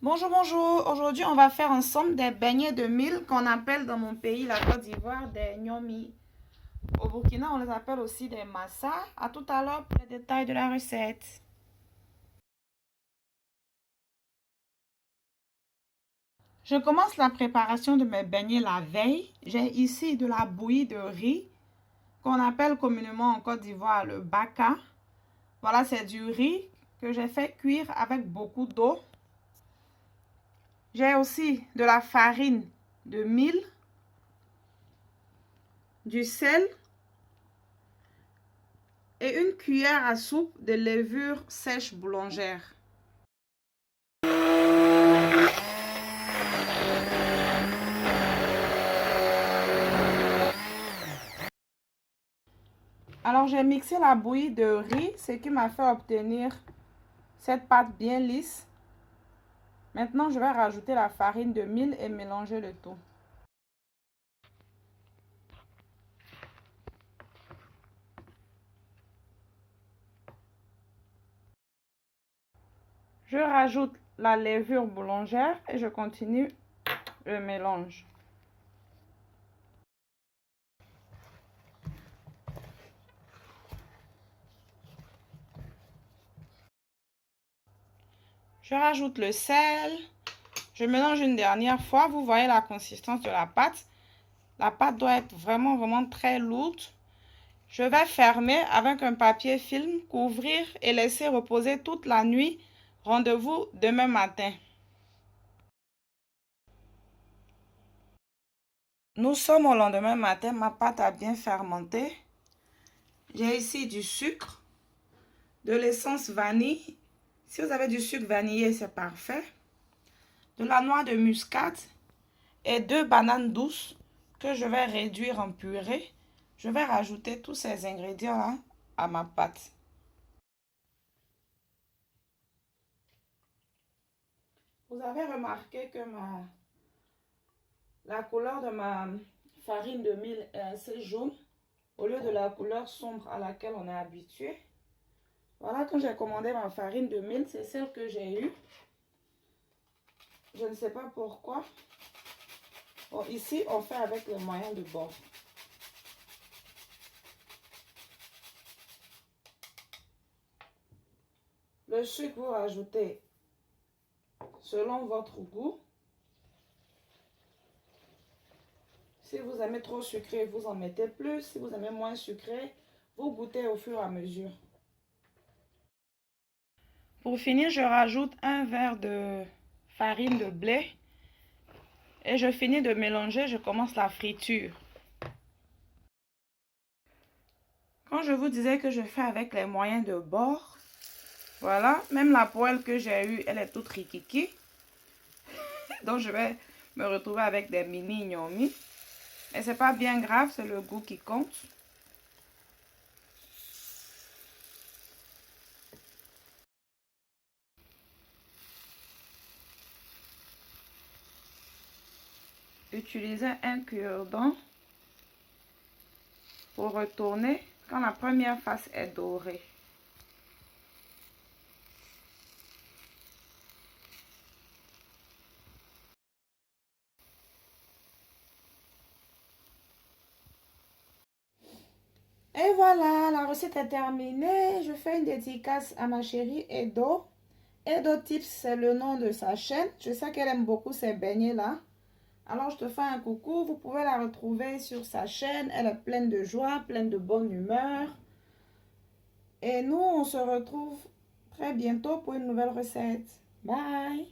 Bonjour, bonjour. Aujourd'hui, on va faire ensemble des beignets de mil qu'on appelle dans mon pays, la Côte d'Ivoire, des gnomi. Au Burkina, on les appelle aussi des massa. À tout à l'heure pour les détails de la recette. Je commence la préparation de mes beignets la veille. J'ai ici de la bouillie de riz qu'on appelle communément en Côte d'Ivoire le baka. Voilà, c'est du riz que j'ai fait cuire avec beaucoup d'eau. J'ai aussi de la farine de mil, du sel et une cuillère à soupe de levure sèche boulangère. Alors j'ai mixé la bouillie de riz, ce qui m'a fait obtenir cette pâte bien lisse. Maintenant je vais rajouter la farine de mil et mélanger le tout. Je rajoute la levure boulangère et je continue le mélange. Je rajoute le sel. Je mélange une dernière fois. Vous voyez la consistance de la pâte. La pâte doit être vraiment très lourde. Je vais fermer avec un papier film, couvrir et laisser reposer toute la nuit. Rendez-vous demain matin. Nous sommes au lendemain matin. Ma pâte a bien fermenté. J'ai ici du sucre, de l'essence vanille. Si vous avez du sucre vanillé, c'est parfait. De la noix de muscade et 2 bananes douces que je vais réduire en purée. Je vais rajouter tous ces ingrédients-là à ma pâte. Vous avez remarqué que la couleur de ma farine de mil est assez jaune au lieu de la couleur sombre à laquelle on est habitué. Voilà, quand j'ai commandé ma farine de mil, c'est celle que j'ai eue. Je ne sais pas pourquoi. Bon, ici, on fait avec les moyens de bord. Le sucre, vous rajoutez selon votre goût. Si vous aimez trop sucré, vous en mettez plus. Si vous aimez moins sucré, vous goûtez au fur et à mesure. Pour finir, je rajoute un verre de farine de blé. Et je finis de mélanger, je commence la friture. Quand je vous disais que je fais avec les moyens de bord, voilà, même la poêle que j'ai eue, elle est toute rikiki. Donc je vais me retrouver avec des mini gnomi. Et c'est pas bien grave, c'est le goût qui compte. Utilisez un cure-dent pour retourner quand la première face est dorée. Et voilà, la recette est terminée. Je fais une dédicace à ma chérie Edo. Edo Tips, c'est le nom de sa chaîne. Je sais qu'elle aime beaucoup ces beignets-là. Alors, je te fais un coucou. Vous pouvez la retrouver sur sa chaîne. Elle est pleine de joie, pleine de bonne humeur. Et nous, on se retrouve très bientôt pour une nouvelle recette. Bye!